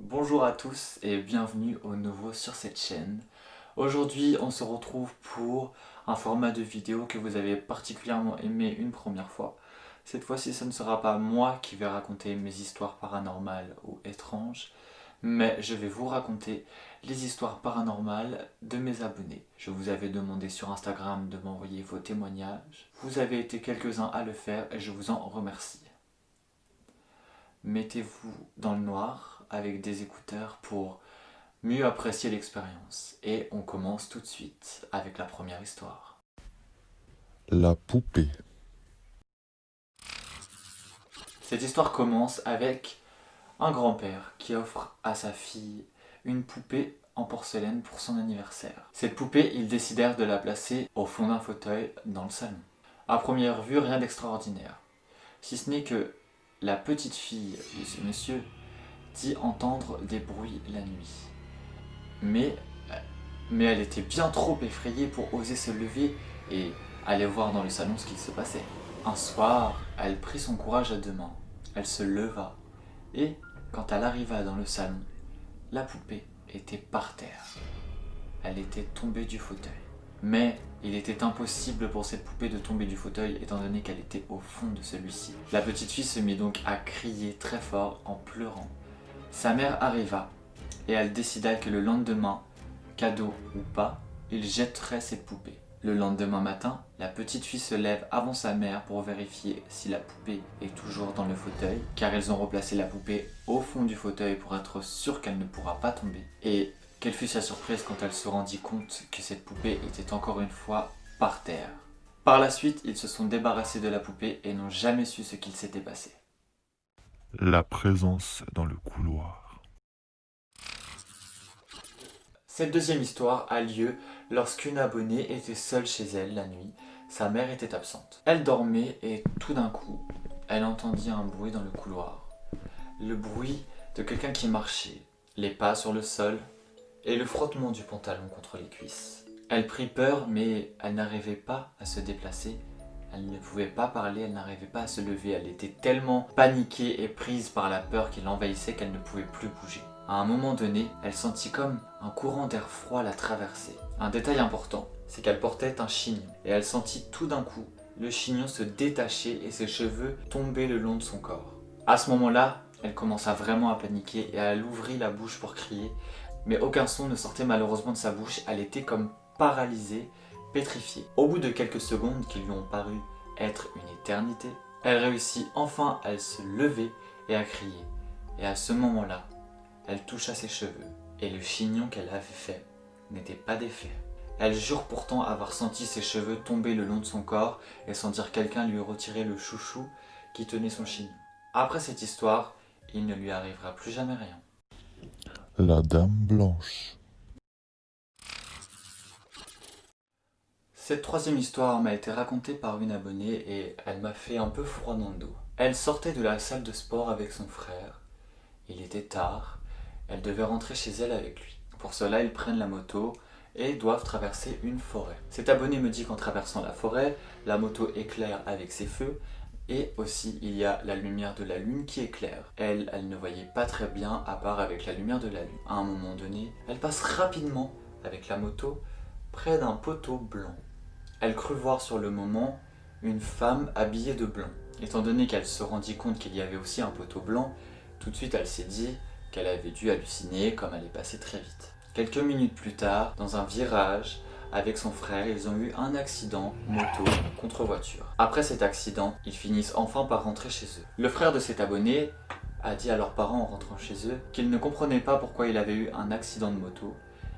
Bonjour à tous et bienvenue au nouveau sur cette chaîne. Aujourd'hui on se retrouve pour un format de vidéo que vous avez particulièrement aimé une première fois. Cette fois-ci ce ne sera pas moi qui vais raconter mes histoires paranormales ou étranges, mais je vais vous raconter les histoires paranormales de mes abonnés. Je vous avais demandé sur Instagram de m'envoyer vos témoignages. Vous avez été quelques-uns à le faire et je vous en remercie. Mettez-vous dans le noir avec des écouteurs pour mieux apprécier l'expérience. Et on commence tout de suite avec la première histoire. La poupée. Cette histoire commence avec un grand-père qui offre à sa fille une poupée en porcelaine pour son anniversaire. Cette poupée, ils décidèrent de la placer au fond d'un fauteuil dans le salon. À première vue, rien d'extraordinaire. Si ce n'est que la petite fille de ce monsieur dit entendre des bruits la nuit. Mais elle était bien trop effrayée pour oser se lever et aller voir dans le salon ce qu'il se passait. Un soir, elle prit son courage à deux mains. Elle se leva et, quand elle arriva dans le salon, la poupée était par terre. Elle était tombée du fauteuil. Mais il était impossible pour cette poupée de tomber du fauteuil étant donné qu'elle était au fond de celui-ci. La petite fille se mit donc à crier très fort en pleurant. Sa mère arriva et elle décida que le lendemain, cadeau ou pas, il jetterait cette poupée. Le lendemain matin, la petite fille se lève avant sa mère pour vérifier si la poupée est toujours dans le fauteuil, car ils ont replacé la poupée au fond du fauteuil pour être sûr qu'elle ne pourra pas tomber. Et quelle fut sa surprise quand elle se rendit compte que cette poupée était encore une fois par terre. Par la suite, ils se sont débarrassés de la poupée et n'ont jamais su ce qu'il s'était passé. La présence dans le couloir. Cette deuxième histoire a lieu lorsqu'une abonnée était seule chez elle la nuit. Sa mère était absente. Elle dormait et tout d'un coup, elle entendit un bruit dans le couloir. Le bruit de quelqu'un qui marchait, les pas sur le sol et le frottement du pantalon contre les cuisses. Elle prit peur mais elle n'arrivait pas à se déplacer. Elle ne pouvait pas parler, elle n'arrivait pas à se lever. Elle était tellement paniquée et prise par la peur qui l'envahissait qu'elle ne pouvait plus bouger. À un moment donné, elle sentit comme un courant d'air froid la traverser. Un détail important, c'est qu'elle portait un chignon. Et elle sentit tout d'un coup le chignon se détacher et ses cheveux tomber le long de son corps. À ce moment-là, elle commença vraiment à paniquer et elle ouvrit la bouche pour crier. Mais aucun son ne sortait malheureusement de sa bouche. Elle était comme paralysée, pétrifiée. Au bout de quelques secondes qui lui ont paru être une éternité, elle réussit enfin à se lever et à crier. Et à ce moment-là, elle toucha ses cheveux, et le chignon qu'elle avait fait n'était pas défait. Elle jure pourtant avoir senti ses cheveux tomber le long de son corps et sentir quelqu'un lui retirer le chouchou qui tenait son chignon. Après cette histoire, il ne lui arrivera plus jamais rien. La dame blanche. Cette troisième histoire m'a été racontée par une abonnée et elle m'a fait un peu froid dans le dos. Elle sortait de la salle de sport avec son frère. Il était tard. Elle devait rentrer chez elle avec lui. Pour cela, ils prennent la moto et doivent traverser une forêt. Cet abonné me dit qu'en traversant la forêt, la moto éclaire avec ses feux et aussi il y a la lumière de la lune qui éclaire. Elle ne voyait pas très bien à part avec la lumière de la lune. À un moment donné, elle passe rapidement avec la moto près d'un poteau blanc. Elle crut voir sur le moment une femme habillée de blanc. Étant donné qu'elle se rendit compte qu'il y avait aussi un poteau blanc, tout de suite elle s'est dit qu'elle avait dû halluciner comme elle est passée très vite. Quelques minutes plus tard, dans un virage, avec son frère, ils ont eu un accident moto contre voiture. Après cet accident, ils finissent enfin par rentrer chez eux. Le frère de cet abonné a dit à leurs parents en rentrant chez eux qu'il ne comprenait pas pourquoi il avait eu un accident de moto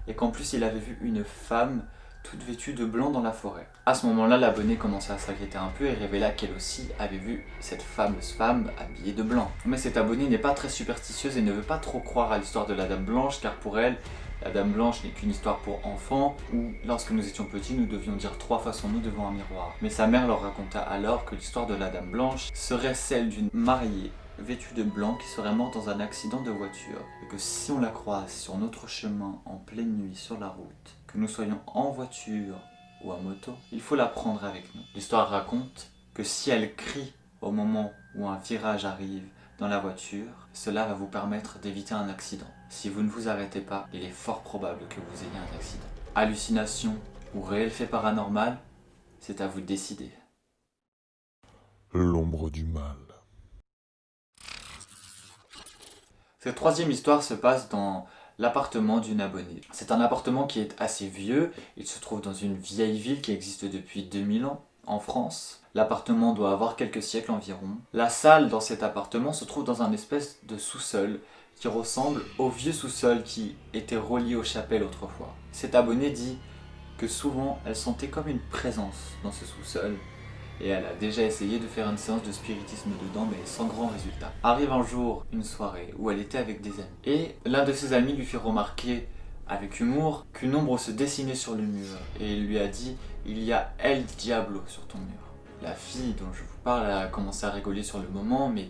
et qu'en plus il avait vu une femme toute vêtue de blanc dans la forêt. À ce moment-là, l'abonné commença à s'inquiéter un peu et révéla qu'elle aussi avait vu cette fameuse femme habillée de blanc. Mais cette abonnée n'est pas très superstitieuse et ne veut pas trop croire à l'histoire de la Dame Blanche, car pour elle, la Dame Blanche n'est qu'une histoire pour enfants, où lorsque nous étions petits, nous devions dire 3 fois son nom devant un miroir. Mais sa mère leur raconta alors que l'histoire de la Dame Blanche serait celle d'une mariée vêtue de blanc qui serait morte dans un accident de voiture, et que si on la croise sur notre chemin en pleine nuit sur la route, que nous soyons en voiture ou en moto, il faut la prendre avec nous. L'histoire raconte que si elle crie au moment où un virage arrive dans la voiture, cela va vous permettre d'éviter un accident. Si vous ne vous arrêtez pas, il est fort probable que vous ayez un accident. Hallucination ou réel fait paranormal, c'est à vous de décider. L'ombre du mal. Cette troisième histoire se passe dans l'appartement d'une abonnée. C'est un appartement qui est assez vieux, il se trouve dans une vieille ville qui existe depuis 2000 ans en France. L'appartement doit avoir quelques siècles environ. La salle dans cet appartement se trouve dans un espèce de sous-sol qui ressemble au vieux sous-sol qui était relié aux chapelles autrefois. Cette abonnée dit que souvent elle sentait comme une présence dans ce sous-sol et elle a déjà essayé de faire une séance de spiritisme dedans mais sans grand résultat. Arrive un jour une soirée où elle était avec des amis et l'un de ses amis lui fait remarquer avec humour qu'une ombre se dessinait sur le mur et il lui a dit « Il y a El Diablo sur ton mur ». La fille dont je vous parle a commencé à rigoler sur le moment mais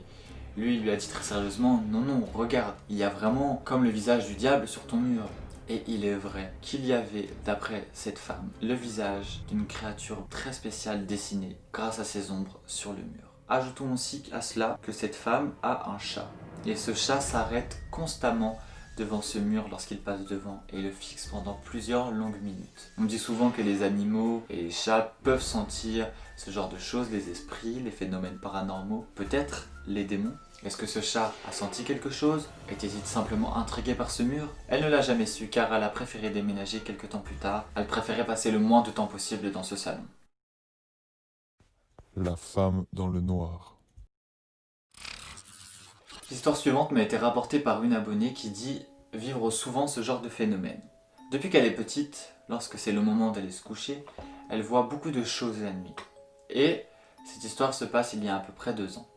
lui il lui a dit très sérieusement « Non, non, regarde, il y a vraiment comme le visage du diable sur ton mur ». Et il est vrai qu'il y avait, d'après cette femme, le visage d'une créature très spéciale dessinée grâce à ses ombres sur le mur. Ajoutons aussi à cela que cette femme a un chat. Et ce chat s'arrête constamment devant ce mur lorsqu'il passe devant et le fixe pendant plusieurs longues minutes. On dit souvent que les animaux et les chats peuvent sentir ce genre de choses, les esprits, les phénomènes paranormaux, peut-être les démons. Est-ce que ce chat a senti quelque chose? Était-il simplement intrigué par ce mur? Elle ne l'a jamais su car elle a préféré déménager quelques temps plus tard. Elle préférait passer le moins de temps possible dans ce salon. La femme dans le noir. L'histoire suivante m'a été rapportée par une abonnée qui dit vivre souvent ce genre de phénomène. Depuis qu'elle est petite, lorsque c'est le moment d'aller se coucher, elle voit beaucoup de choses la nuit. Et cette histoire se passe il y a à peu près 2 ans.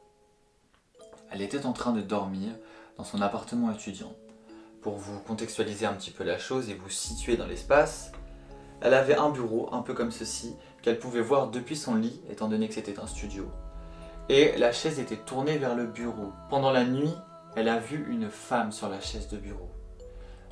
Elle était en train de dormir dans son appartement étudiant. Pour vous contextualiser un petit peu la chose et vous situer dans l'espace, elle avait un bureau un peu comme ceci qu'elle pouvait voir depuis son lit étant donné que c'était un studio. Et la chaise était tournée vers le bureau. Pendant la nuit, elle a vu une femme sur la chaise de bureau.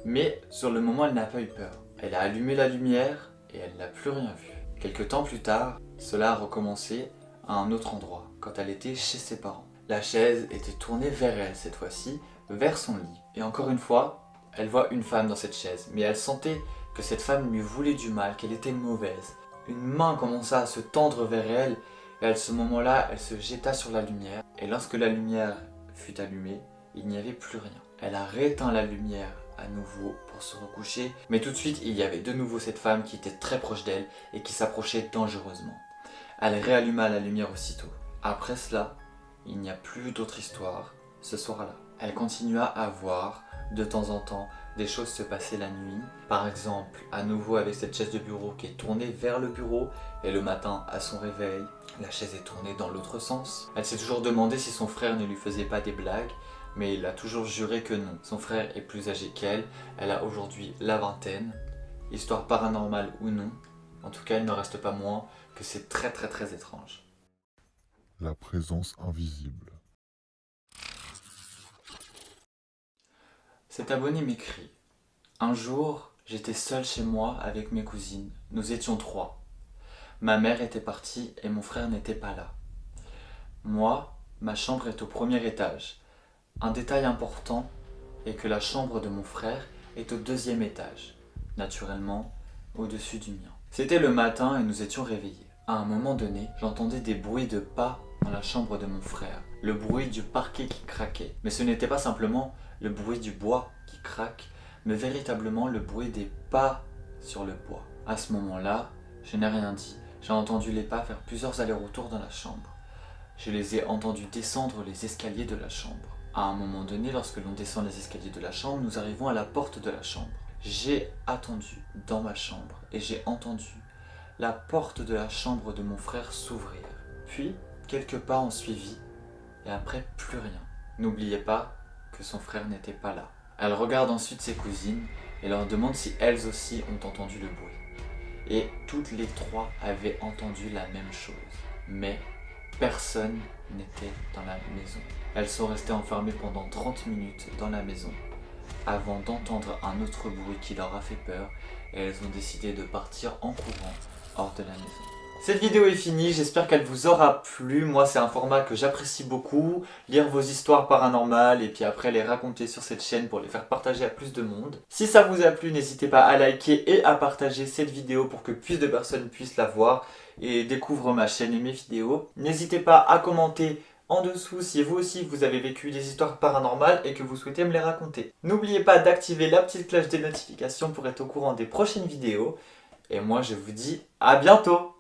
Mais sur le moment, elle n'a pas eu peur. Elle a allumé la lumière et elle n'a plus rien vu. Quelque temps plus tard, cela a recommencé à un autre endroit, quand elle était chez ses parents. La chaise était tournée vers elle cette fois-ci, vers son lit. Et encore une fois, elle voit une femme dans cette chaise, mais elle sentait que cette femme lui voulait du mal, qu'elle était mauvaise. Une main commença à se tendre vers elle, et à ce moment-là, elle se jeta sur la lumière. Et lorsque la lumière fut allumée, il n'y avait plus rien. Elle a rééteint la lumière à nouveau pour se recoucher, mais tout de suite, il y avait de nouveau cette femme qui était très proche d'elle et qui s'approchait dangereusement. Elle réalluma la lumière aussitôt. Après cela, il n'y a plus d'autre histoire ce soir-là. Elle continua à voir de temps en temps des choses se passer la nuit. Par exemple, à nouveau avec cette chaise de bureau qui est tournée vers le bureau et le matin à son réveil, la chaise est tournée dans l'autre sens. Elle s'est toujours demandé si son frère ne lui faisait pas des blagues, mais il a toujours juré que non. Son frère est plus âgé qu'elle, elle a aujourd'hui la vingtaine. Histoire paranormale ou non, en tout cas il ne reste pas moins que c'est très très très étrange. La présence invisible. Cet abonné m'écrit: un jour, j'étais seul chez moi avec mes cousines. Nous étions 3. Ma mère était partie et mon frère n'était pas là. Moi, ma chambre est au premier étage. Un détail important est que la chambre de mon frère est au 2e étage, naturellement au-dessus du mien. C'était le matin et nous étions réveillés. À un moment donné, j'entendais des bruits de pas dans la chambre de mon frère, le bruit du parquet qui craquait. Mais ce n'était pas simplement le bruit du bois qui craque, mais véritablement le bruit des pas sur le bois. À ce moment-là, je n'ai rien dit. J'ai entendu les pas faire plusieurs allers-retours dans la chambre. Je les ai entendus descendre les escaliers de la chambre. À un moment donné, lorsque l'on descend les escaliers de la chambre, nous arrivons à la porte de la chambre. J'ai attendu dans ma chambre et j'ai entendu la porte de la chambre de mon frère s'ouvrir. Puis, quelques pas ont suivi et après plus rien. N'oubliez pas que son frère n'était pas là. Elle regarde ensuite ses cousines et leur demande si elles aussi ont entendu le bruit. Et toutes les 3 avaient entendu la même chose. Mais personne n'était dans la maison. Elles sont restées enfermées pendant 30 minutes dans la maison avant d'entendre un autre bruit qui leur a fait peur et elles ont décidé de partir en courant hors de la maison. Cette vidéo est finie, j'espère qu'elle vous aura plu. Moi, c'est un format que j'apprécie beaucoup. Lire vos histoires paranormales et puis après les raconter sur cette chaîne pour les faire partager à plus de monde. Si ça vous a plu, n'hésitez pas à liker et à partager cette vidéo pour que plus de personnes puissent la voir et découvrent ma chaîne et mes vidéos. N'hésitez pas à commenter en dessous si vous aussi vous avez vécu des histoires paranormales et que vous souhaitez me les raconter. N'oubliez pas d'activer la petite cloche des notifications pour être au courant des prochaines vidéos. Et moi, je vous dis à bientôt!